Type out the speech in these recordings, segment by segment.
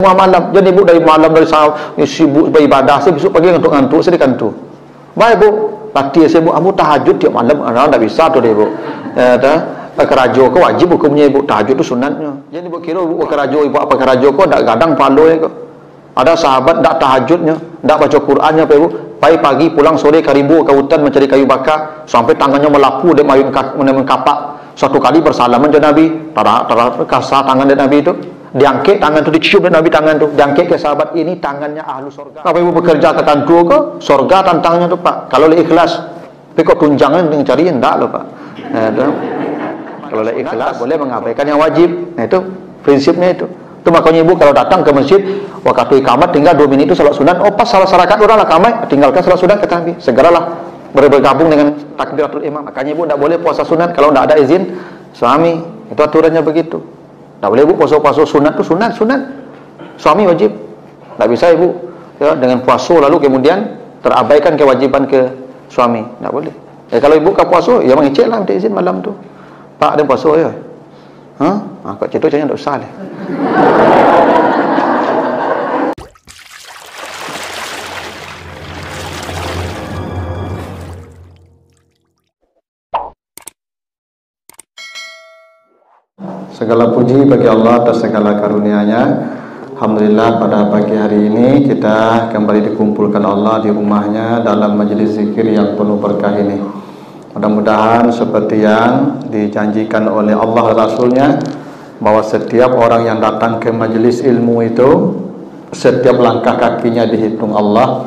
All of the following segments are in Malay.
Semua malam. Jadi ibu dari malam dari sibuk beribadah, besok pagi ngantuk-ngantuk, sedih kantuk. Baik bu, latih saya bu, amu tahajud tiap malam, tak bisa tu dia bu. Kerajo ko wajib hukumnya ibu, tahajud tu sunatnya. Jadi ibu kira ibu kerajo, ibu apa kerajo ko tak gadang paloi ko. Ada sahabat tak tahajudnya, tak baca Qurannya apa ibu. Pagi pulang sore karibu ke hutan mencari kayu bakar sampai tangannya melapu dia mayun kapak. Suatu kali bersalaman ke Nabi, kasar tangan dari Nabi itu, diangkat tangan itu, dicium dari Nabi tangan itu, diangkat ke sahabat, ini tangannya ahlu surga. Apa ibu bekerja tertentu ke surga tantangnya tu pak, kalau ikhlas. Tapi kok tunjangan dengan cari enggak loh pak. Kalau ikhlas boleh mengabaikan yang wajib. Nah itu prinsipnya itu. Itu makanya ibu kalau datang ke masjid waktu iqamat tinggal 2 menit itu salat sunat. Oh pas salah rakaat orang lah kamai, tinggalkan salat sunat kata Nabi. Segeralah bergabung dengan takbiratul ihram. Makanya ibu tidak boleh puasa sunat kalau tidak ada izin suami. Itu aturannya begitu. Tidak boleh ibu puasa sunat itu sunat. Suami wajib. Tidak bisa ibu ya, dengan puasa lalu kemudian terabaikan kewajiban ke suami. Tidak boleh. Kalau ibu ke puasa ya mengecek lah minta izin malam tu. Pak ada puasa ya. Kok cerita jangan tak usah lah. Segala puji bagi Allah atas segala karunia-Nya. Alhamdulillah pada pagi hari ini kita kembali dikumpulkan Allah di rumahnya dalam majelis zikir yang penuh berkah ini. Mudah-mudahan seperti yang dijanjikan oleh Allah dan Rasulnya, bahwa setiap orang yang datang ke majelis ilmu itu setiap langkah kakinya dihitung Allah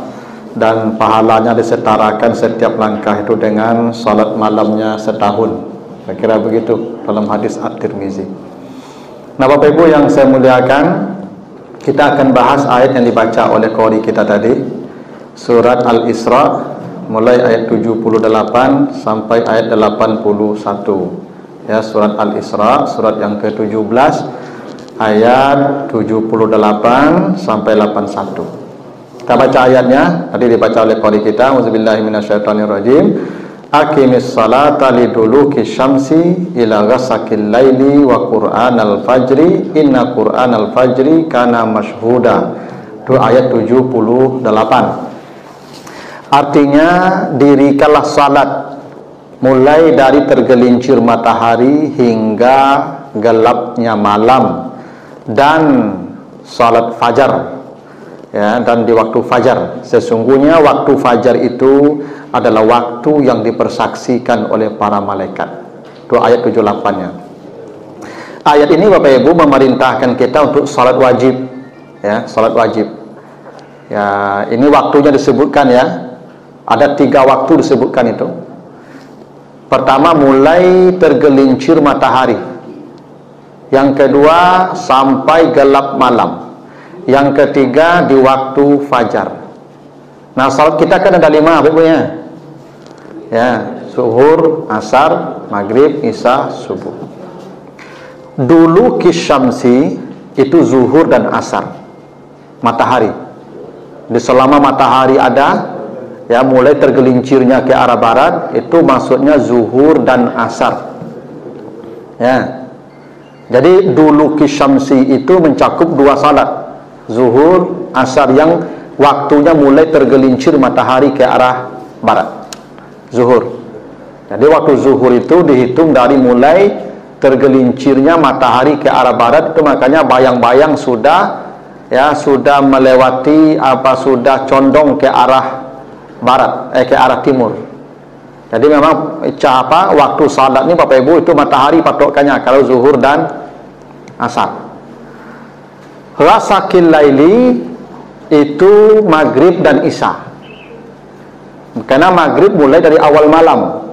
dan pahalanya disetarakan setiap langkah itu dengan salat malamnya setahun. Saya kira begitu dalam hadis At-Tirmizi. Nah Bapak Ibu yang saya muliakan, kita akan bahas ayat yang dibaca oleh qori kita tadi, surat Al-Isra mulai ayat 78 sampai ayat 81. Ya, surat Al-Isra, surat yang ke-17 ayat 78 sampai 81. Kita baca ayatnya, tadi dibaca oleh qori kita. Auzubillahi minasyaitonirrajim. Aqimis salata liduluki syamsi ila ghasaqil laili wa qur'anal fajri inna qur'anal fajri kana mashhuda. Itu ayat 78. Artinya dirikanlah salat mulai dari tergelincir matahari hingga gelapnya malam, dan salat fajar ya, dan di waktu fajar. Sesungguhnya waktu fajar itu adalah waktu yang dipersaksikan oleh para malaikat. Itu ayat 78-nya. Ayat ini Bapak Ibu memerintahkan kita untuk salat wajib ya, salat wajib. Ya, ini waktunya disebutkan ya. Ada 3 waktu disebutkan itu. Pertama mulai tergelincir matahari. Yang kedua sampai gelap malam. Yang ketiga di waktu fajar. Nah salat kita kan ada 5 Bapak Ibu ya. Ya, zuhur, asar, maghrib, isya, subuh. Dulu kisyamsi itu zuhur dan asar. Matahari. Di selama matahari ada ya, mulai tergelincirnya ke arah barat itu maksudnya zuhur dan asar ya. Jadi dulu kisyamsi itu mencakup 2 salat, zuhur, asar, yang waktunya mulai tergelincir matahari ke arah barat, zuhur. Jadi waktu zuhur itu dihitung dari mulai tergelincirnya matahari ke arah barat. Itu makanya bayang-bayang sudah ya, sudah melewati sudah condong ke arah barat, ke arah timur. Jadi memang waktu salat ini Bapak Ibu itu matahari patokannya kalau zuhur dan asar. Ghasaqil laili itu maghrib dan isya. Karena maghrib mulai dari awal malam.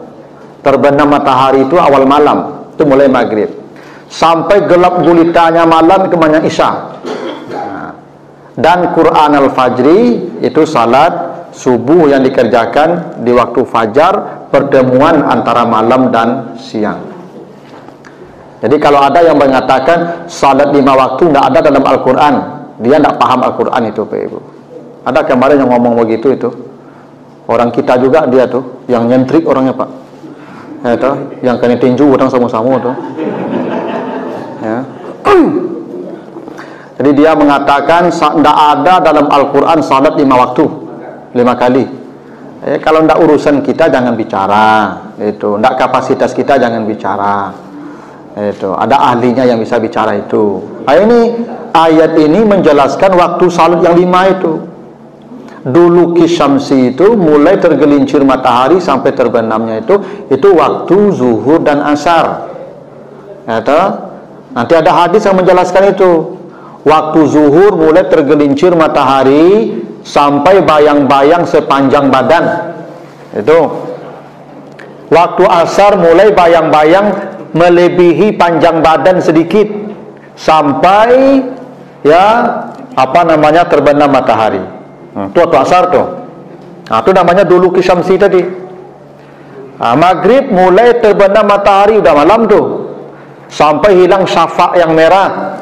Terbenam matahari itu awal malam, itu mulai maghrib. Sampai gelap gulitanya malam itu namanya isya. Dan Quran al-Fajri itu salat subuh yang dikerjakan di waktu fajar, pertemuan antara malam dan siang. Jadi kalau ada yang mengatakan salat 5 waktu tidak ada dalam Al-Quran, dia tidak paham Al-Quran itu Pak Ibu. Ada kemarin yang ngomong begitu itu. Orang kita juga dia tuh, yang nyentrik orangnya Pak. Ya toh, yang kena tinju orang sama-sama tuh. Ya. Jadi dia mengatakan tidak ada dalam Al-Quran salat 5 waktu, 5 kali. Kalau tidak urusan kita jangan bicara, itu. Tidak kapasitas kita jangan bicara, itu. Ada ahlinya yang bisa bicara itu. Ini ayat ini menjelaskan waktu salat yang 5 itu. Dulu kisyamsi itu mulai tergelincir matahari sampai terbenamnya itu waktu zuhur dan asar. Nanti ada hadis yang menjelaskan itu. Waktu zuhur mulai tergelincir matahari sampai bayang-bayang sepanjang badan. Itu. Waktu asar mulai bayang-bayang melebihi panjang badan sedikit sampai terbenam matahari. Itu waktu asar tuh. Itu namanya dulu kisyamsi tadi. Maghrib mulai terbenam matahari udah malam tuh. Sampai hilang syafaq yang merah.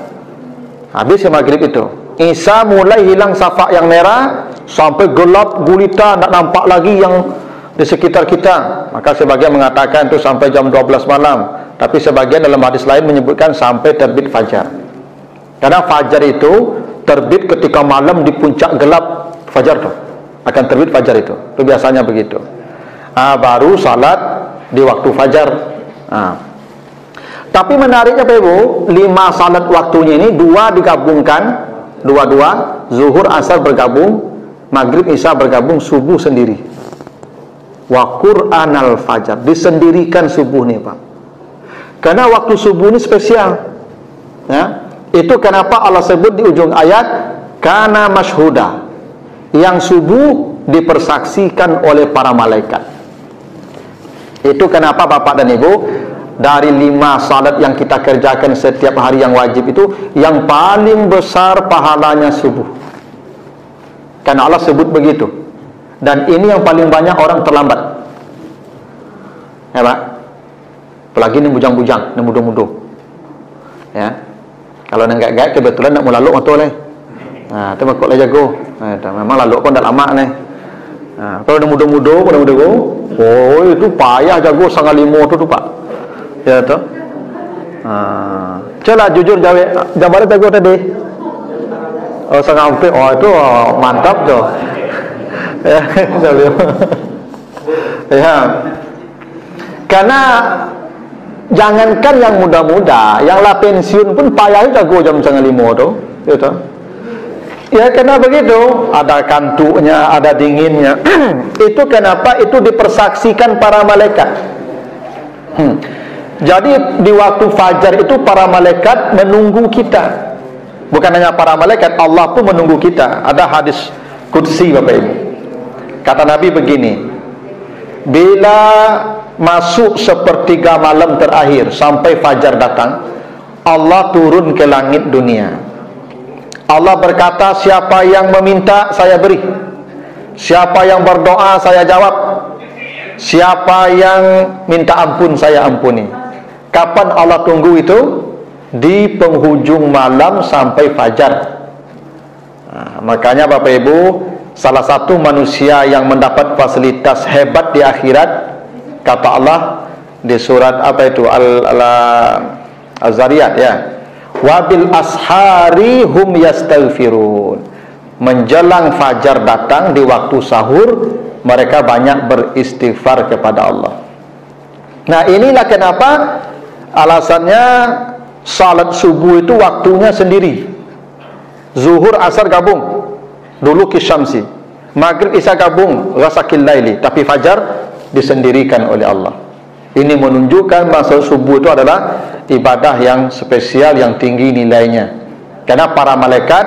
Habis ya maghrib itu. Isya mulai hilang syafaq yang merah sampai gelap gulita, tak nampak lagi yang di sekitar kita. Maka sebagian mengatakan itu sampai jam 12 malam. Tapi sebagian dalam hadis lain menyebutkan sampai terbit fajar. Karena fajar itu terbit ketika malam di puncak gelap fajar tuh. Akan terbit fajar itu. Itu biasanya begitu. Baru salat di waktu fajar. Tapi menariknya Pak Ibu, 5 salat waktunya ini 2 digabungkan, 2 zuhur asar bergabung, maghrib isya bergabung, subuh sendiri. Wa Qur'anal fajar, disendirikan subuh nih Pak. Karena waktu subuh ini spesial. Ya. Itu kenapa Allah sebut di ujung ayat kana masyhuda. Yang subuh dipersaksikan oleh para malaikat. Itu kenapa Bapak dan Ibu, dari 5 salat yang kita kerjakan setiap hari yang wajib itu, yang paling besar pahalanya subuh. Karena Allah sebut begitu. Dan ini yang paling banyak orang terlambat. Ya Pak? Apalagi ini bujang-bujang, ini muda-muda. Ya. Kalau nenggak-gak kebetulan nak mau lalu motor leh. Itu kok lah jago. Memang lalu pun dah lama nih. Kalau ada muda-muda, itu payah jago 1.5 tu Pak. Ya tu. Coba jujur jawab, jawabannya jago tadi. 1.5. Itu mantap tu. Ya. Karena jangankan yang muda-muda, yang lah pensiun pun payah jago jam 1.5 tu. Ya tu. Ya karena begitu, ada kantuknya, ada dinginnya. Itu kenapa itu dipersaksikan para malaikat. Jadi di waktu fajar itu para malaikat menunggu kita. Bukan hanya para malaikat, Allah pun menunggu kita. Ada hadis qudsi Bapak Ibu. Kata Nabi begini, bila masuk sepertiga malam terakhir sampai fajar datang, Allah turun ke langit dunia. Allah berkata, siapa yang meminta saya beri, siapa yang berdoa saya jawab, siapa yang minta ampun saya ampuni. Kapan Allah tunggu itu? Di penghujung malam sampai fajar. Makanya Bapak Ibu, salah satu manusia yang mendapat fasilitas hebat di akhirat, kata Allah di surat apa itu, Al-Zariyat ya, wabil ashari hum yastaghfirun. Menjelang fajar datang di waktu sahur, mereka banyak beristighfar kepada Allah. Nah inilah kenapa alasannya salat subuh itu waktunya sendiri. Zuhur asar gabung, dulu kisyamsi. Maghrib isya gabung, ghasaqil laili. Tapi fajar disendirikan oleh Allah. Ini menunjukkan masa subuh itu adalah ibadah yang spesial, yang tinggi nilainya. Karena para malaikat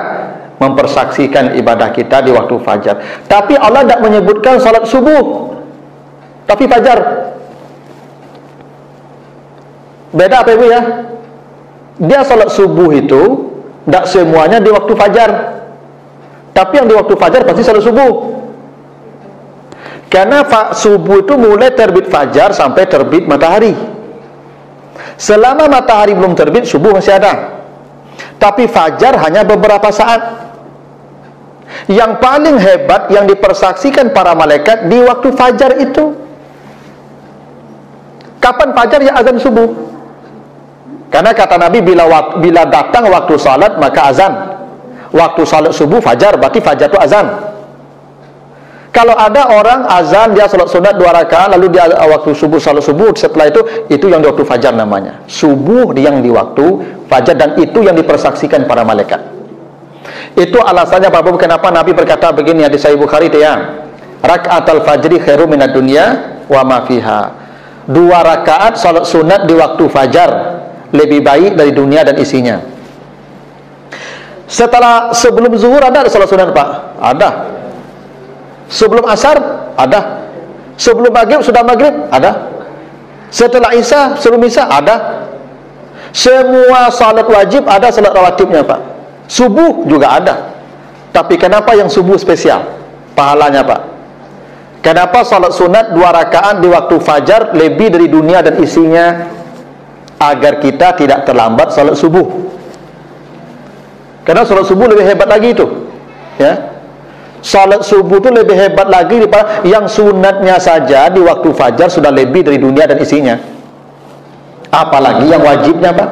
mempersaksikan ibadah kita di waktu fajar. Tapi Allah tidak menyebutkan salat subuh, tapi fajar. Beda apa Ibu ya? Dia salat subuh itu tidak semuanya di waktu fajar. Tapi yang di waktu fajar pasti salat subuh. Karena subuh itu mulai terbit fajar sampai terbit matahari. Selama matahari belum terbit, subuh masih ada. Tapi fajar hanya beberapa saat. Yang paling hebat yang dipersaksikan para malaikat di waktu fajar itu. Kapan fajar? Ya azan subuh. Karena kata Nabi, bila datang waktu salat maka azan. waktu salat subuh fajar, berarti fajar itu azan. Kalau ada orang azan dia salat sunat 2 rakaat lalu dia waktu subuh salat subuh, setelah itu yang di waktu fajar namanya. Subuh yang di waktu fajar, dan itu yang dipersaksikan para malaikat. Itu alasannya Bapak kenapa Nabi berkata begini di Sahih Bukhari itu ya. Raka'atul fajri khairu minad dunya wa ma fiha. 2 rakaat salat sunat di waktu fajar lebih baik dari dunia dan isinya. Sebelum zuhur ada salat sunat Pak? Ada. Sebelum asar ada. Sebelum maghrib sudah maghrib ada. Setelah isya, sebelum isya ada. Semua salat wajib ada salat rawatibnya Pak. Subuh juga ada. Tapi kenapa yang subuh spesial pahalanya Pak? Kenapa salat sunat 2 rakaat di waktu fajar lebih dari dunia dan isinya? Agar kita tidak terlambat salat subuh. Karena salat subuh lebih hebat lagi itu, ya. Salat subuh itu lebih hebat lagi daripada yang sunatnya saja di waktu fajar sudah lebih dari dunia dan isinya. Apalagi yang wajibnya Pak.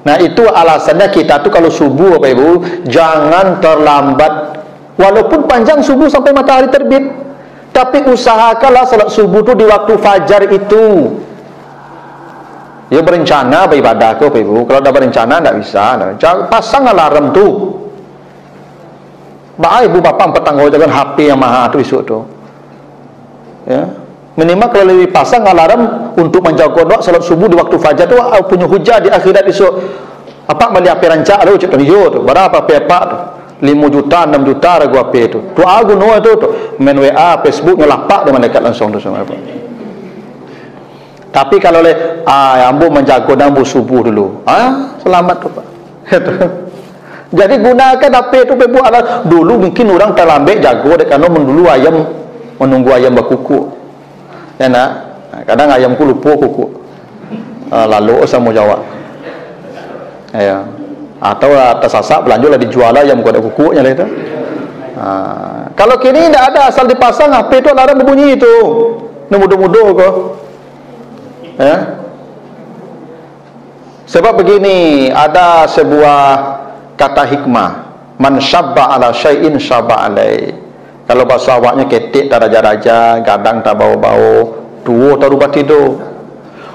Nah itu alasannya kita tuh kalau subuh Bapak Ibu jangan terlambat. Walaupun panjang subuh sampai matahari terbit, tapi usahakanlah salat subuh itu di waktu fajar itu. Ya berencana beribadah ke Bapak Ibu. Kalau dah berencana tak bisa. Pasang alarm tu. Baik ibu bapa bertanggungjawab HP yang mahal tu esok tu. Ya. Minimal kalau lebih pasang alarm untuk menjaga doa salat subuh di waktu fajar tu punya hujah di akhirat esok. Apa meli apa rancak tu cak tu berapa pepak tu? 5 juta, 6 juta ragu apa tu. Tu aku no tu main WA, Facebook ngelapak dia malaikat langsung tu semua apa. Tapi kalau le ambo menjaga ambo subuh dulu. Selamat tu Pak. Jadi gunakan apa itu Bapak ada dulu mungkin orang terlambat jago dek karena menunggu ayam berkuku. Ya nak. Kadang ayamku lupa kuku. Lalu sama jawab. Ya. Atau tersasap lanjutlah dijual ayam ku ada kukunya lah itu. Kalau kini tidak ada asal dipasang HP itu alarm berbunyi itu. Mudah-mudah kok. Ya. Sebab begini, ada sebuah kata hikmah, man syabba ala syai'in syabba alai. Kalau bahasa awaknya ketik tak raja-raja, gadang tak bau-bau, tua tak rubah tidur.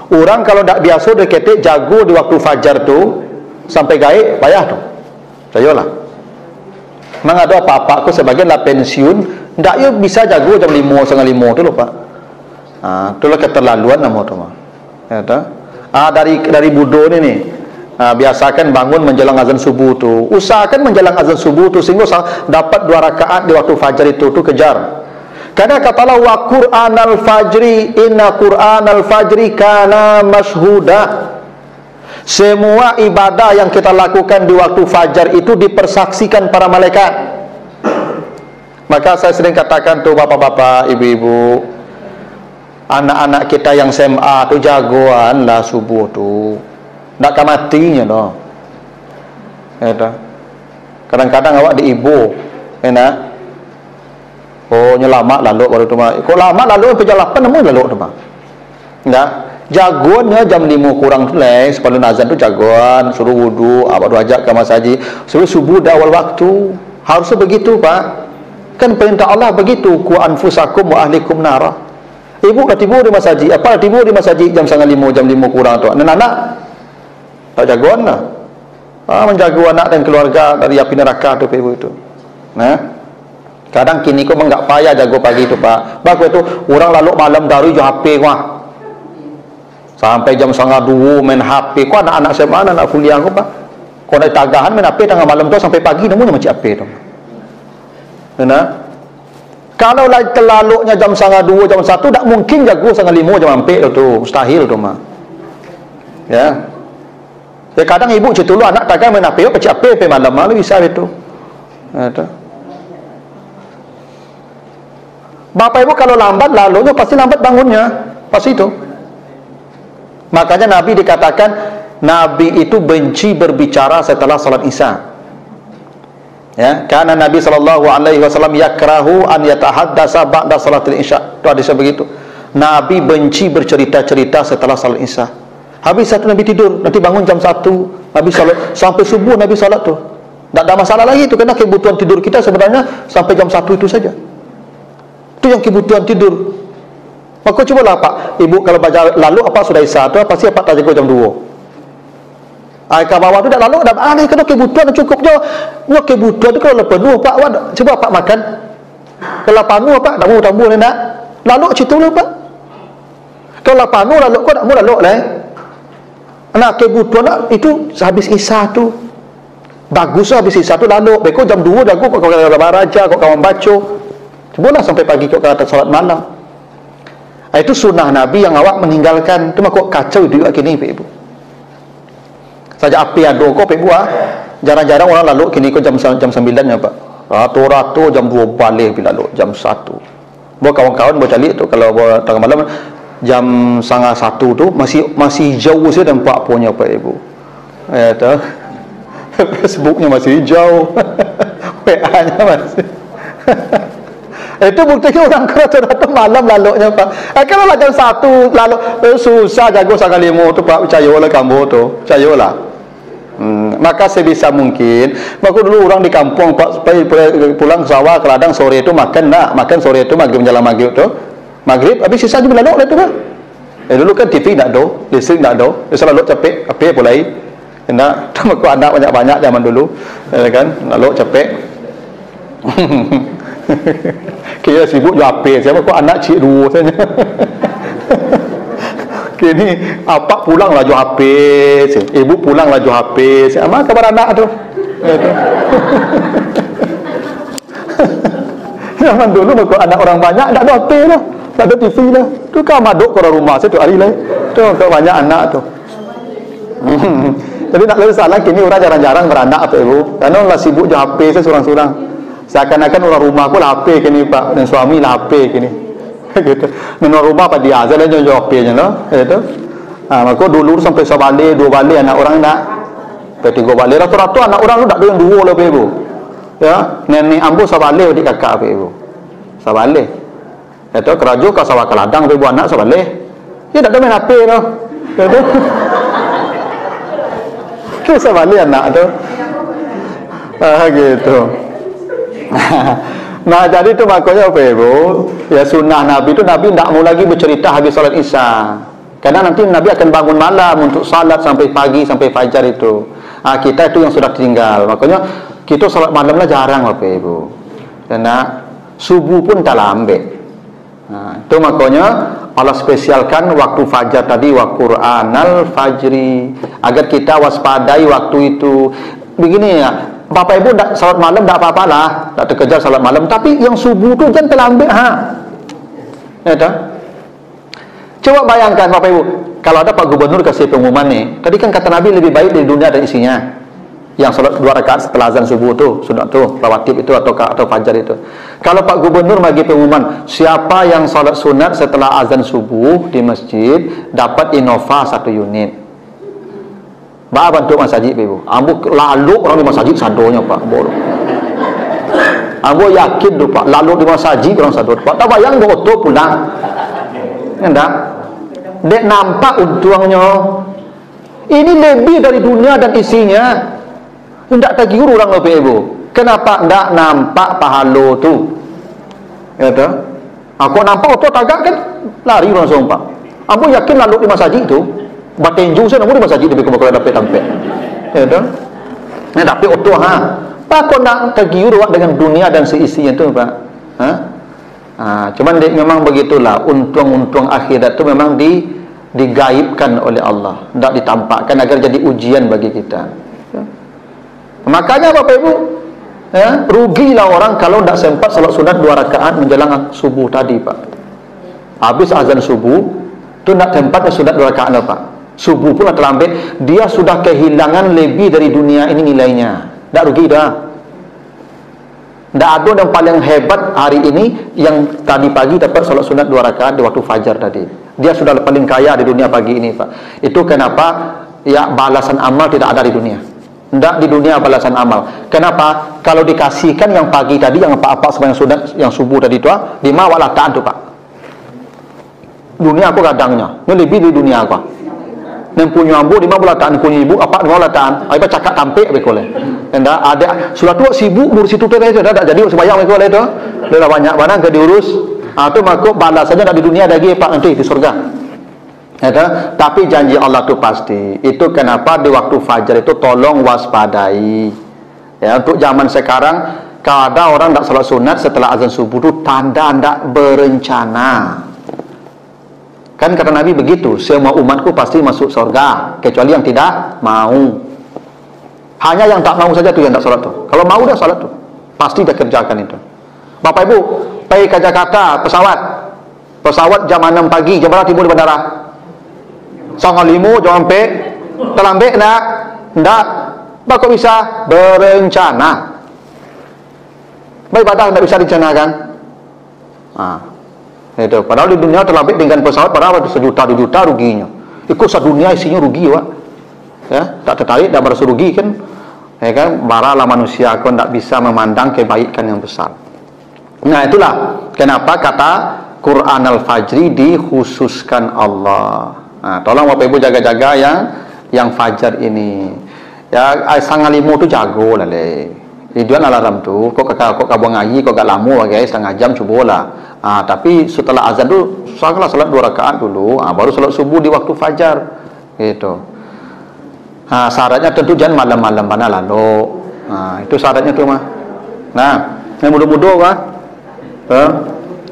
Orang kalau tak biasa dia ketik jago di waktu fajar tu sampai gaib payah tu. Sayalah. Memang ada apa-apa aku sebagian lah pensiun, ndak yo bisa jago jam 5 setengah 5 tu lho Pak. Itulah keterlaluan nama tu mah. Ya ta? Dari budo ni biasakan bangun menjelang azan subuh tu. Usahakan menjelang azan subuh tu sehingga dapat 2 rakaat di waktu fajar itu kejar. Karena katalah wa Qur'anal fajri inna Qur'anal fajri kana mashhuda. Semua ibadah yang kita lakukan di waktu fajar itu dipersaksikan para malaikat. Maka saya sering katakan tuh bapak-bapak, ibu-ibu, anak-anak kita yang SMA tu jagoan lah subuh tu. Tak akan matinya no. Kadang-kadang awak di ibu, enak. Oh nyelamat lalu baru tu mah. Kok lama lalu sampai jam 8 namun lalu tu mah. Enggak. Jagoannya jam 5 kurang tu lah. Sebelum azan tu jagoan, suruh wudu, baru ajak ke masjid. Suruh subuh dah awal waktu. Harusnya begitu Pak. Kan perintah Allah begitu. Ku anfusakum wa ahlikum nara. Ibu dah tidur di masjid. Apa tidur di masjid jam 4:30, jam 5 kurang tu. Anak-anak tak jagoan lah. Menjaga anak dan keluarga dari api neraka tu ibu itu. Kadang kini kau enggak payah jago pagi tu Pak. Bagus tu orang lalu malam dari jo HP wah. Sampai jam 1:30 main HP. Kau anak-anak saya mana anak kuliah kau Pak. Kau nak tagahan main HP tengah malam tu sampai pagi namun macam HP tu. Kalau lagi terlalunya jam 1:30, jam 1 tak mungkin jago 1:30 jam 4 tu. Mustahil tu mah. Ya. Ya kadang ibu cerita dulu anak takkan main HP, pecik HP malam malam bisa itu. Bapak ibu kalau lambat lalunya pasti lambat bangunnya, pasti itu. Makanya Nabi dikatakan Nabi itu benci berbicara setelah salat Isya. Ya, karena Nabi SAW yakrahu an yatahaddasa ba'da salatil Isya. Itu hadisnya begitu. Nabi benci bercerita-cerita setelah salat Isya. Habis satu Nabi tidur, nanti bangun jam 1, Nabi salat sampai subuh Nabi salat tu. Tak ada masalah lagi itu, karena kebutuhan tidur kita sebenarnya sampai jam 1 itu saja. Itu yang kebutuhan tidur. Maka cubalah Pak, Ibu kalau baca lalu apa sudah Isya tu pasti apa tak jaga jam 2. Ke bawah tu dah lalu dah aneh, kalau kebutuhan cukupnya. Nya kebutuhan tu kalau penuh Pak, cuba Pak makan. Kalau penuh Pak, tak mau tambah ni nak. Lalu cerita lah Pak. Kalau penuh lalu kau tak mau lalu lah. Nak kebutuhan itu habis Isya tu. Bagus lah habis Isya tu lalu. Beko jam 2 dah kau kawan baraja, kau kawan baca. Cubalah sampai pagi kau kata salat malam. Itu sunnah Nabi yang awak meninggalkan. Itu mah kok kacau itu kini Pak Ibu. Saja api ada kok Pak Ibu jarang-jarang orang lalu kini kok jam 9 ya Pak. Ratu-ratu jam 2 balik bila lalu jam 1. Buat kawan-kawan buat cari tu kalau buat tengah malam jam 1:30 tu masih jauh saya nampak punya Pak Ibu. Tu Facebooknya masih jauh. WA-nya masih. Itu buktinya orang rata-rata malam lalunya Pak. Kalau jam 1 lalu susah jago sangat limo tu Pak, percayalah kamu tu, percayalah. Maka sebisa mungkin, maka dulu orang di kampung Pak pulang sawah ke ladang sore itu makan sore itu maghrib menjelang maghrib tu. Maghrib habis sisa juga lalu lah tu Pak. Dulu kan TV tak ada, listrik tak ada, selalu capek, api pulai. Kena tu anak banyak-banyak zaman dulu, kan, lalu capek. Kira sibuk jual HP, siapa kok anak cik dua saja. Kini apa pulang lah jual HP, ibu pulang lah jual HP. Apa kabar anak tu? Zaman dulu kok anak orang banyak tak ada HP lah, tak ada TV lah. Tu kan maduk ke rumah saya tu hari lah. Tu kok banyak anak tu. Jadi nak lebih salah kini orang jarang-jarang beranak apa ibu, karena orang sibuk jual HP saya surang-surang. Seakan-akan orang rumah aku lah HP kini Pak, dan suami lah HP kini. Gitu. Dan orang rumah apa dia azal aja jual HP nya loh, gitu. Maka dulu sampai sebalik, 2 balik anak orang nak. Sampai 3 balik rata-rata anak orang tu tak ada yang 2 lah Pak Ibu. Ya, nenek ambu sebalik adik kakak Pak Ibu. Sebalik. Itu kerajo ke sawah ke ladang Pak Ibu anak sebalik. Dia tak ada main HP tu. Gitu. Tu sebalik anak tu. Gitu. Nah jadi itu makanya apa Ibu, ya sunnah Nabi itu Nabi tidak mau lagi bercerita habis salat Isya, karena nanti Nabi akan bangun malam untuk salat sampai pagi sampai fajar itu. Kita itu yang sudah tinggal, makanya kita salat malam lah jarang apa Ibu, karena subuh pun tak lambat. Itu makanya Allah spesialkan waktu fajar tadi wa Qur'anal fajri, agar kita waspadai waktu itu. Begini ya Bapak Ibu tak salat malam tak apa-apalah, tak terkejar salat malam, tapi yang subuh tu jangan terlambat ya tak? Coba bayangkan Bapak Ibu, kalau ada Pak Gubernur kasih pengumuman ni, tadi kan kata Nabi lebih baik dari dunia dan isinya. Yang salat 2 rakaat setelah azan subuh tu, sunat tu, rawatib itu atau fajar itu. Kalau Pak Gubernur bagi pengumuman, siapa yang salat sunat setelah azan subuh di masjid dapat Innova 1 unit. Ba bantu masjid Ibu. Ambo lalu orang di masjid sadonya Pak. Ambo yakin tu Pak, lalu di masjid orang sado. Pak tak bayang go auto pulang. Enggak. Dek nampak untungnya. Ini lebih dari dunia dan isinya. Enggak tergiur orang lebih Ibu. Kenapa enggak nampak pahala tu? Ya tu. Aku nampak auto tagak kan lari langsung Pak. Ambo yakin lalu di masjid tu. Batenju saya namun di masjid lebih kalau dapat tampil. Ya dah. Nah dapat auto Pak kau nak tergiur dengan dunia dan seisinya tu Pak. Cuman memang begitulah, untung-untung akhirat tu memang digaibkan oleh Allah, tidak ditampakkan agar jadi ujian bagi kita. Makanya Bapak Ibu, rugilah orang kalau tidak sempat salat sunat 2 rakaat menjelang subuh tadi Pak. Habis azan subuh tu nak sempat sunat 2 rakaat Pak. Subuh pun terlambat, dia sudah kehilangan lebih dari dunia ini nilainya. Tak rugi dah. Tak ada yang paling hebat hari ini yang tadi pagi dapat salat sunat 2 rakaat di waktu fajar tadi. Dia sudah paling kaya di dunia pagi ini Pak. Itu kenapa ya balasan amal tidak ada di dunia. Tidak di dunia balasan amal. Kenapa? Kalau dikasihkan yang pagi tadi, yang apa-apa sebanyak sunat, yang subuh tadi itu, 5 walataan tu Pak. Dunia aku kadangnya, ini lebih di dunia aku. Nempunya ambu 15 tahun punya ibu apa 15 tahun. Ai ba cakap tampik be kole. Enda ada sudah tua sibuk ngurus itu teh dah jadi sembahyang be kole itu. Dah banyak mana ke diurus. Tu maka balasannya dak di dunia lagi Pak nanti di surga. Ya, tapi janji Allah itu pasti. Itu kenapa di waktu fajar itu tolong waspadai. Ya, untuk zaman sekarang kalau ada orang tak salat sunat setelah azan subuh itu tanda tak berencana. Kan kata Nabi begitu, semua umatku pasti masuk surga kecuali yang tidak mau. Hanya yang tak mau saja tu yang tak salat tu. Kalau mau dah salat tu, pasti dah kerjakan itu. Bapak Ibu, pergi ke Jakarta pesawat jam 6 pagi, jam berapa tiba di bandara? 5:05 jam sampai terlambat nak? Ndak. Kok bisa berencana? Beribadah tidak bisa direncanakan. Itu. Padahal di dunia terlambat dengan pesawat berapa? 1 juta 2 juta ruginya. Ikut sedunia isinya rugi, Pak. Ya, tak tertarik, tak merasa rugi kan? Ya kan? Baralah manusia kau tidak bisa memandang kebaikan yang besar. Nah, itulah kenapa kata Quran Al-Fajri dikhususkan Allah. Nah, tolong Bapak Ibu jaga-jaga yang fajar ini. Ya, 5:30 tu jago lah le. Iduan alarm tu, kok buang ngaji, kok gak lama guys, setengah jam cubalah. Tapi setelah azan tu, salat 2 rakaat dulu, baru salat subuh di waktu fajar. Gitu. Syaratnya tentu jangan malam-malam mana lalu. Itu syaratnya tu mah. Nah, yang muda-muda mah,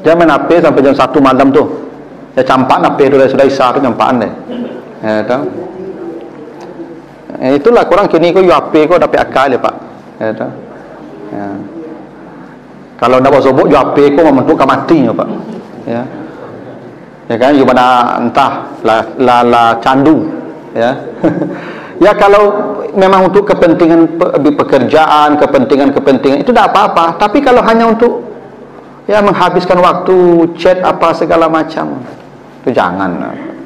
jangan main HP sampai jam 1 malam tu. Ya campak HP tu sudah isya tu campakan deh. Ya tahu. Itulah kurang kini kau HP kau dapat akal ya Pak. Ya tahu. Ya. Kalau nak buat sobok jual HP kau membentuk mati ya Pak. Ya. Ya kan gimana entah la candu ya. Ya kalau memang untuk kepentingan pekerjaan, kepentingan itu tidak apa-apa, tapi kalau hanya untuk ya menghabiskan waktu chat apa segala macam itu jangan.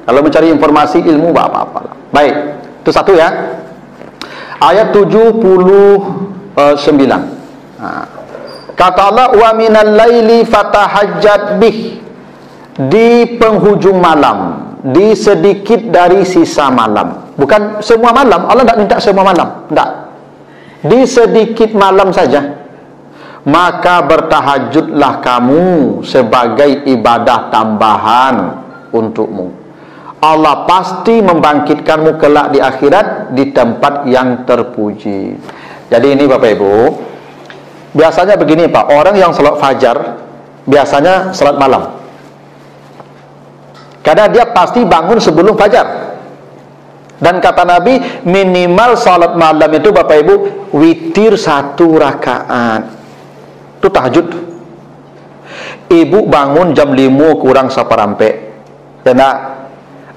Kalau mencari informasi ilmu apa-apa lah. Baik, itu satu ya. Ayat 79. Kata Allah, wa minal laili fatahajjat bih, di penghujung malam, di sedikit dari sisa malam. Bukan semua malam, Allah tak minta semua malam, tak. Di sedikit malam saja. Maka bertahajudlah kamu sebagai ibadah tambahan untukmu. Allah pasti membangkitkanmu kelak di akhirat di tempat yang terpuji. Jadi ini Bapak Ibu, biasanya begini Pak, orang yang salat fajar biasanya salat malam. Karena dia pasti bangun sebelum fajar. Dan kata Nabi, minimal salat malam itu Bapak Ibu witir 1 rakaat. Itu tahajud. Ibu bangun jam 5 kurang seperempat. Karena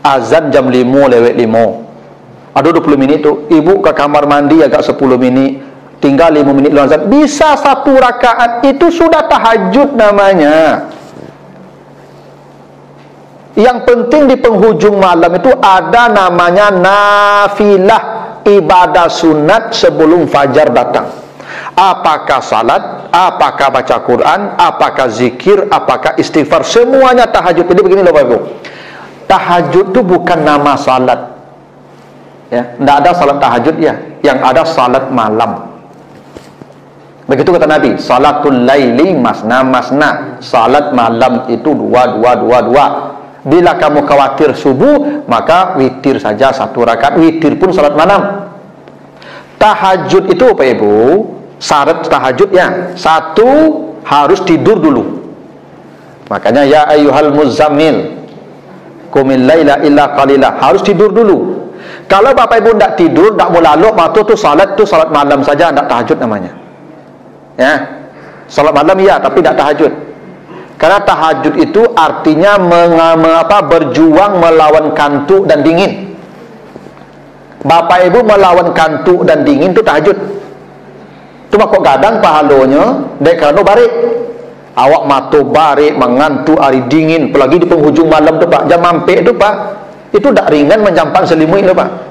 azan jam 5:05. Ada 20 minit tu, ibu ke kamar mandi agak 10 minit, tinggal 5 minit lalu azan. Bisa 1 rakaat itu sudah tahajud namanya. Yang penting di penghujung malam itu ada namanya nafilah, ibadah sunat sebelum fajar datang. Apakah salat, apakah baca Quran, apakah zikir, apakah istighfar, semuanya tahajud. Jadi begini loh Bapak Ibu, tahajud itu bukan nama salat ya, tidak ada salat tahajud ya, yang ada salat malam. Begitu kata Nabi, salatul laili masna masna, salat malam itu 2. Bila kamu khawatir subuh, maka witir saja 1 rakaat, witir pun salat malam. Tahajud itu Bapak Ibu, syarat tahajud ya, 1 harus tidur dulu. Makanya ya ayyuhal muzammil qumil laila illa qalila, harus tidur dulu. Kalau Bapak Ibu tidak tidur, tidak mau laluk mata tu salat malam saja, tidak tahajud namanya. Ya, salat malam ya, tapi tidak tahajud. Karena tahajud itu artinya berjuang melawan kantuk dan dingin. Bapak Ibu melawan kantuk dan dingin itu tahajud. Cuma kok gadang pahalanya dek kerana barik. Awak mata barik, mengantuk, hari dingin, apalagi di penghujung malam tu Pak, jam mampek tu Pak, itu tak ringan menjampak selimut tu Pak.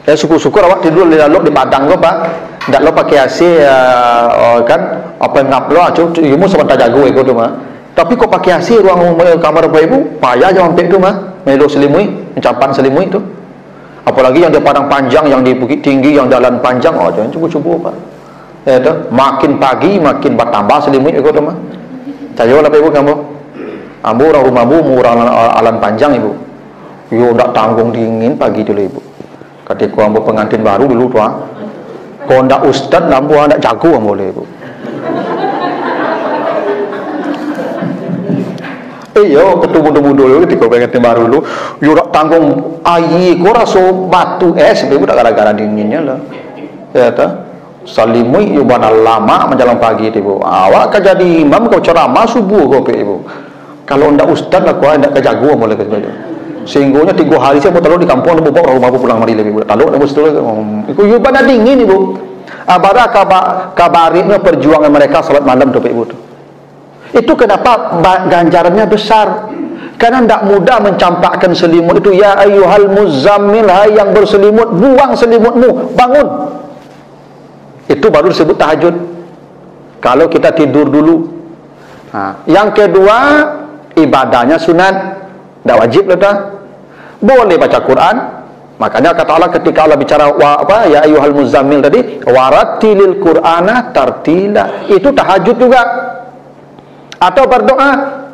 Ya syukur-syukur awak tidur lalu di padang tu Pak, tak lo pakai AC kan, apa yang ngap lo, cuma sebentar jago itu tu mah. Tapi kok pakai AC ruang kamar Bapak Ibu, payah jam mampek tu mah, melo selimut, menjampak selimut tu. Apalagi yang di padang panjang, yang di bukit tinggi, yang jalan panjang, oh jangan cuba-cuba Pak. Ya tu, makin pagi makin bertambah selimut ikut mah. Cayo lah ibu kamu. Ambu rumahmu murah alan panjang ibu. Yo ndak tanggung dingin pagi dulu ibu. Ketika ambu pengantin baru dulu tuh. Kau ndak ustad ambu ndak jago ambu ibu. Yo ketemu dulu ketika pengantin baru dulu. Yo ndak tanggung air, kau rasa batu es ibu tak gara-gara dinginnya lah. Ya tu. Salimui ibadah lama menjelang pagi ibu. Awak kan jadi imam kau ceramah subuh kau ibu. Kalau ndak ustad lah kau ndak kejago boleh ke situ. Sehingga 3 hari saya mau taruh di kampung ada bawa rumah pulang mari ibu. Taruh dah mesti iku ibadah dingin ibu. Abara kabarnya perjuangan mereka salat malam tu ibu tu. Itu kenapa ganjarannya besar. Karena ndak mudah mencampakkan selimut itu. Ya ayyuhal muzammil, hai yang berselimut, buang selimutmu, bangun. Itu baru disebut tahajud. Kalau kita tidur dulu. Yang kedua, ibadahnya sunat, tidak wajib lah. Boleh baca Quran. Makanya kata Allah ketika Allah bicara ya ayyuhal muzammil tadi, warattilil Qur'ana tartila. Itu tahajud juga. Atau berdoa,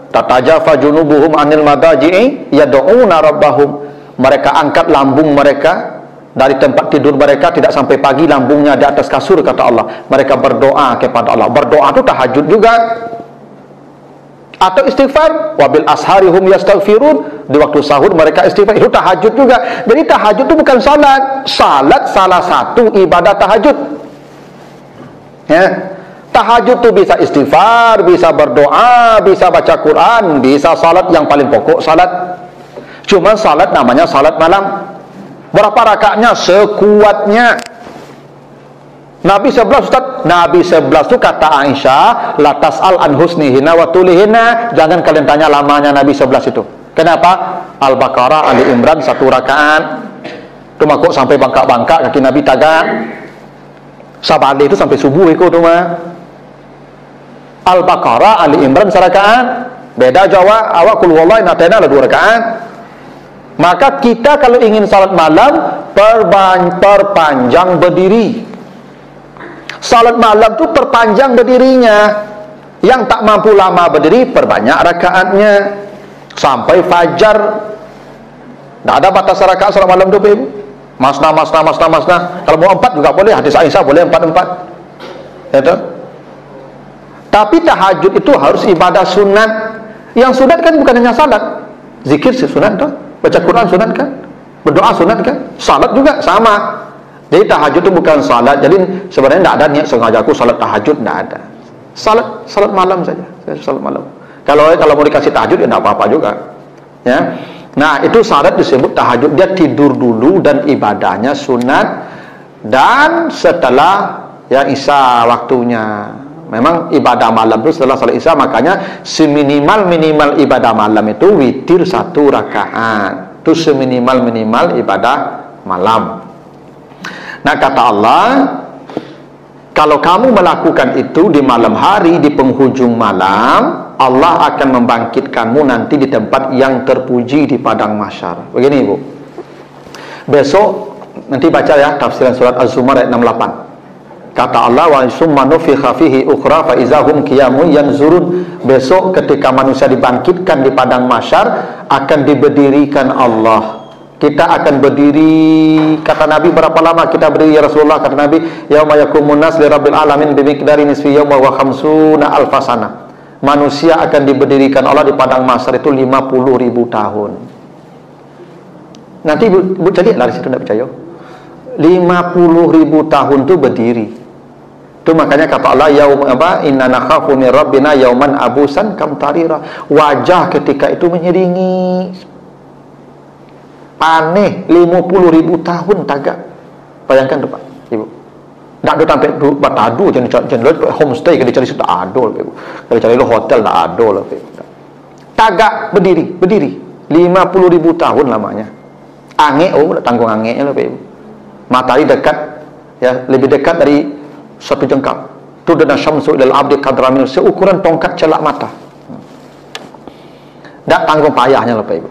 tatajafa junubuhum anil madaji'i yad'una rabbahum. Mereka angkat lambung mereka dari tempat tidur mereka, tidak sampai pagi lambungnya di atas kasur, kata Allah. Mereka berdoa kepada Allah. Berdoa itu tahajud juga. Atau istighfar, wabil asharihum yastaghfirun, di waktu sahur mereka istighfar, itu tahajud juga. Jadi tahajud itu bukan salat. Salat salah satu ibadah tahajud. Ya. Tahajud itu bisa istighfar, bisa berdoa, bisa baca Quran, bisa salat, yang paling pokok salat. Cuma salat namanya salat malam. Berapa rakaatnya? Sekuatnya. Nabi 11 Ustaz, Nabi 11 itu kata Aisyah, la tas'al an husnihina wa tulihina, jangan kalian tanya lamanya Nabi 11 itu. Kenapa? Al-Baqarah, Ali Imran 1 rakaat. Cuma kok sampai bangkak-bangkak kaki Nabi tagak. Sabali itu sampai subuh itu cuma. Al-Baqarah, Ali Imran 1 rakaat. Beda Jawa, awak kul wallahi natena 2 rakaat. Maka kita kalau ingin salat malam, perpanjang berdiri. Salat malam itu perpanjang berdirinya. Yang tak mampu lama berdiri, perbanyak rakaatnya sampai fajar. Tak ada batas rakaat salat malam itu, ibu. Masna. Kalau mau 4 juga boleh. Hadis Aisyah boleh 4. Ya toh? Tapi tahajud itu harus ibadah sunat. Yang sunat kan bukan hanya salat. Zikir sunat toh. Baca Quran sunat kan? Berdoa sunat kan? Salat juga sama. Jadi tahajud itu bukan salat. Jadi sebenarnya tidak ada niat sengaja aku salat tahajud, tidak ada. Salat malam saja. Salat malam. Kalau mau dikasih tahajud ya tidak apa-apa juga. Ya. Nah, itu syarat disebut tahajud. Dia tidur dulu dan ibadahnya sunat, dan setelah ya Isya waktunya. Memang ibadah malam itu setelah salat Isya, makanya seminimal ibadah malam itu witir 1 rakaat. Itu seminimal ibadah malam. Nah, kata Allah, kalau kamu melakukan itu di malam hari, di penghujung malam, Allah akan membangkitkanmu nanti di tempat yang terpuji di padang mahsyar. Begini ibu, besok nanti baca ya tafsiran surat Az-Zumar ayat 68. Kata Allah, wa summa nufikha fihi ukhra fa izahum qiyamun yanzurun. Besok ketika manusia dibangkitkan di padang mahsyar, akan diberdirikan Allah. Kita akan berdiri, kata Nabi, berapa lama kita berdiri ya Rasulullah? Kata Nabi, yauma yaqumun nas li rabbil alamin bi miqdari nisfi yawma wa khamsuna alfasana. Manusia akan diberdirikan Allah di padang mahsyar itu 50.000 tahun. Nanti ibu jadi lari situ tidak percaya. 50.000 tahun itu berdiri. Itu makanya kata Allah, inna nakhafu min rabbina yauman abusan kamtarira. Wajah ketika itu menyeringi, aneh, 50.000 tahun tagak. Bayangkan tu Pak, Ibu. Tak ada sampai batadu jenis homestay kalau dicari sudah ada lah, Ibu. Kalau cari lo hotel tak ada lah, Ibu. Tagak berdiri 50.000 tahun lamanya. Angin, tanggung anginnya lah, Ibu. Matahari dekat, ya, lebih dekat dari 1 jengkal. Tu dana syamsu ilal abdi qadra min, seukuran tongkat celak mata. Tak tanggung payahnya lah, Pak Ibu.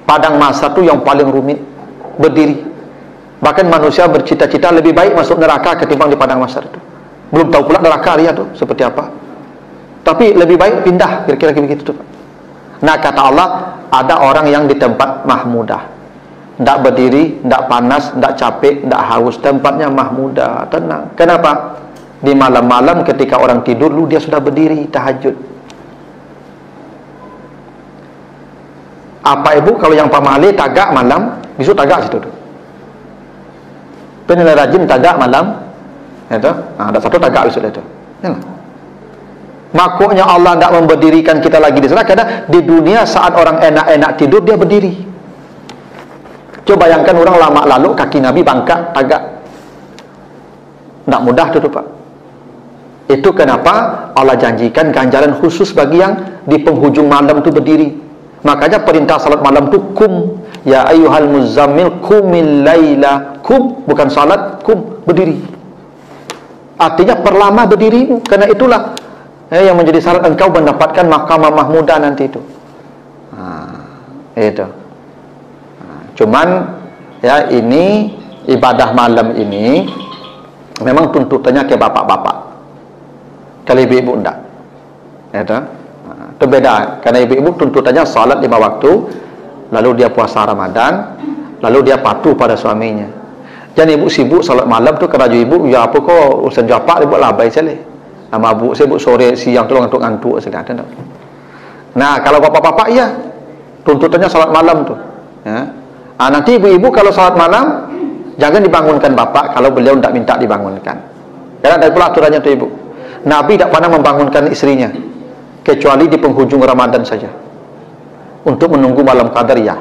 Padang mahsyar itu yang paling rumit, berdiri Bahkan manusia bercita-cita lebih baik masuk neraka ketimbang di padang mahsyar itu. Belum tahu pula neraka dia tu seperti apa. Tapi lebih baik pindah, kira-kira begitu tu. Nah, kata Allah, ada orang yang di tempat mahmudah. Tak berdiri, tak panas, tak capek, tak haus. Tempatnya mahmudah, tenang. Kenapa? Di malam-malam ketika orang tidur, lu dia sudah berdiri tahajud. Apa ibu kalau yang pamali tagak malam, besok tagak situ tu. Penilai rajin tagak malam, itu, ada satu tagak besok itu. Makanya Allah tak memberdirikan kita lagi di sana karena di dunia saat orang enak-enak tidur dia berdiri. Coba bayangkan orang lama lalu kaki Nabi bangkak tagak. Tak mudah tu Pak. Itu kenapa Allah janjikan ganjaran khusus bagi yang di penghujung malam tu berdiri. Makanya perintah salat malam tu kum, ya ayyuhal muzammil qumil laila, kum bukan salat, kum berdiri. Artinya perlama berdirimu, karena itulah yang menjadi syarat engkau mendapatkan mahkamah mahmudah nanti itu. Itu. Cuman ya ini ibadah malam ini memang tuntutannya ke bapak-bapak. Kalau ibu-ibu enggak. Itu. Itu beda. Karena ibu-ibu tuntutannya salat 5 waktu, lalu dia puasa Ramadan, lalu dia patuh pada suaminya. Jangan ibu sibuk salat malam tu kerja ibu, ya apa kau urusan japak ibu labai sekali. Nama ibu sibuk sore siang tu ngantuk-ngantuk sekali. Nah, kalau bapak-bapak ya tuntutannya salat malam tu. Ya. Nanti ibu-ibu kalau salat malam jangan dibangunkan bapak kalau beliau tidak minta dibangunkan. Karena dari pula aturannya tu ibu. Nabi tidak pernah membangunkan istrinya kecuali di penghujung Ramadan saja untuk menunggu malam qadar ya.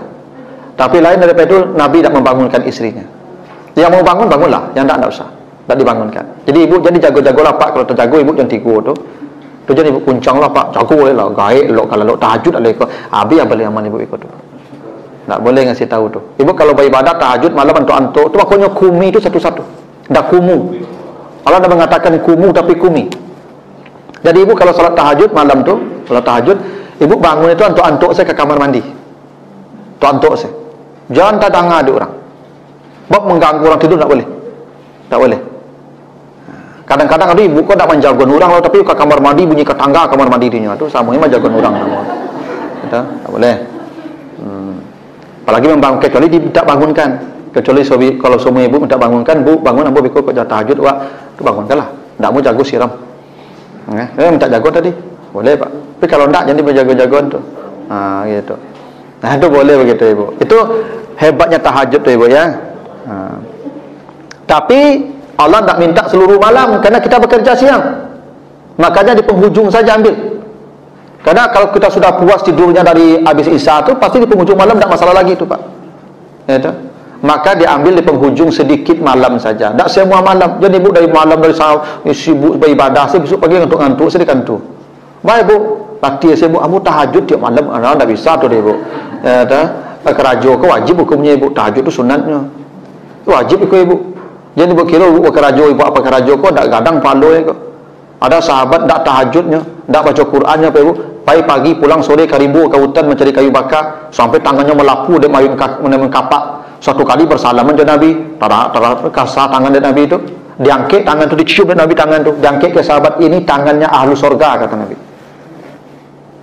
Tapi lain daripada itu Nabi tidak membangunkan istrinya. Yang mau bangun bangunlah, yang tidak usah, tidak dibangunkan. Jadi ibu jadi jago-jago lah Pak, kalau terjago ibu jangan tidur tu. Tu jadi ibu kuncang lah Pak, jago boleh lah, gaib lo kalau lo tahajud ada ikut. Abi yang boleh aman ibu ikut tu. Tak boleh ngasih tahu tu. Ibu kalau beribadat tahajud malam antuk-antuk, tu makanya kumi tu satu-satu. Dah kumu. Allah dah mengatakan kumu tapi kumi. Jadi ibu kalau salat tahajud malam tu, salat tahajud, ibu bangun itu antuk-antuk saya ke kamar mandi. Antuk saya. Jangan tadanga ada orang. Sebab mengganggu orang tidur tak boleh. Tak boleh. Kadang-kadang ada ibu kau tak menjaga orang lah, tapi ke kamar mandi bunyi ke tangga kamar mandi dia tu sama ni menjaga orang nama. Tak boleh. Apalagi membangun kecuali tidak bangunkan. Kecuali kalau semua ibu minta bangunkan, bu bangun ambo biko kau tahajud wak, tu bangunkanlah. Tak mau jago siram. Minta jago tadi. Boleh Pak. Tapi kalau tak jadi berjago-jagoan tu. Gitu. Nah, itu boleh begitu ibu. Itu hebatnya tahajud tu ibu ya. Tapi Allah tak minta seluruh malam karena kita bekerja siang. Makanya di penghujung saja ambil. Karena kalau kita sudah puas tidurnya dari habis Isya tu pasti di penghujung malam tak masalah lagi tu Pak. Itu. Maka diambil di penghujung sedikit malam saja. Tak semua malam. Jadi ibu dari malam dari sibuk beribadah, besok pagi ngantuk-ngantuk sedih kantuk. Baik bu, pasti sibuk amu tahajud tiap malam, tak bisa tu dia ibu. Kerajo ke wajib hukumnya ibu, tahajud tu sunatnya. Wajib ikut ibu. Jadi ibu kira ibu kerajo ibu apa kerajo kau tak gadang paloi kau. Ada sahabat tak tahajudnya, tak baca Qurannya apa ibu. Pagi pulang sore karibu ke hutan mencari kayu bakar sampai tangannya melapu dia mengkapak. Suatu kali bersalaman dengan Nabi, kasar tangan dari Nabi itu, diangkat tangan itu, dicium dari Nabi tangan itu, diangkat ke sahabat ini tangannya ahlu sorga kata Nabi.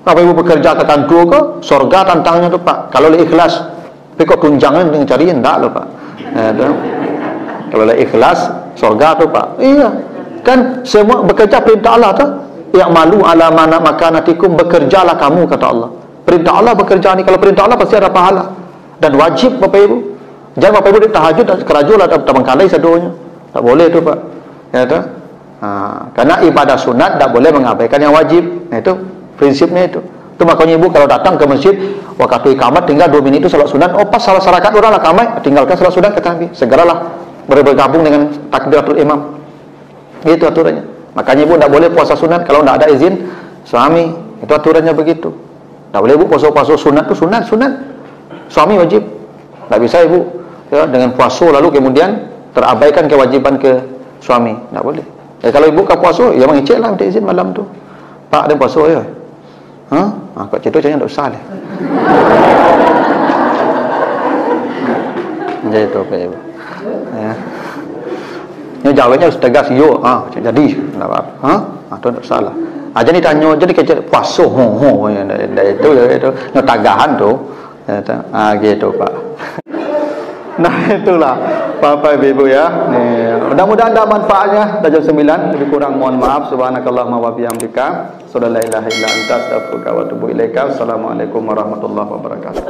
Apa ibu bekerja ke kantor ke sorga tantangnya tu Pak. Kalau ikhlas, tapi kok tunjangan dengan cariin tak lo Pak. Kalau ikhlas sorga tu Pak. Iya, kan semua bekerja perintah Allah tu. Yang malu ala mana makanatikum, bekerjalah kamu kata Allah. Perintah Allah bekerja ni, kalau perintah Allah pasti ada pahala dan wajib Bapak Ibu. Jangan Bapak Ibu tahajud kerajul atau tabangkalai sadonya. Tak boleh tu Pak. Ya tu. Karena ibadah sunat tak boleh mengabaikan yang wajib. Itu prinsipnya itu. Itu makanya ibu kalau datang ke masjid, waktu iqamat tinggal 2 minit itu salat sunat. Oh pas salah rakaat orang lah kamai, tinggalkan salat sunat kata Nabi. Segeralah bergabung dengan takbiratul imam. Itu aturannya. Makanya ibu tak boleh puasa sunat kalau tak ada izin suami. Itu aturannya begitu. Tak boleh ibu puasa sunat tu sunat. Suami wajib. Tak bisa ibu ya, dengan puasa lalu kemudian terabaikan kewajiban ke suami. Tak boleh. Kalau ibu ke puasa, ya mengecek lah minta izin malam tu. Pak dia puasa ya. Kau cerita macam tak usah lah. Jadi itu Pak Ibu. Ya. Ini jawabnya harus tegas, yo, jadi, tak apa, itu tak salah. Jadi tanya, jadi kerja puasa, itu, no tagahan tu, gitu Pak. Nah itulah Bapak Ibu ya. Mudah-mudahan ada manfaatnya. Dajjal 9, lebih kurang mohon maaf. Subhanakallahumma wa bihamdika, asyhadu an la ilaha illa anta, astaghfiruka wa atubu ilaika. Assalamualaikum warahmatullahi wabarakatuh.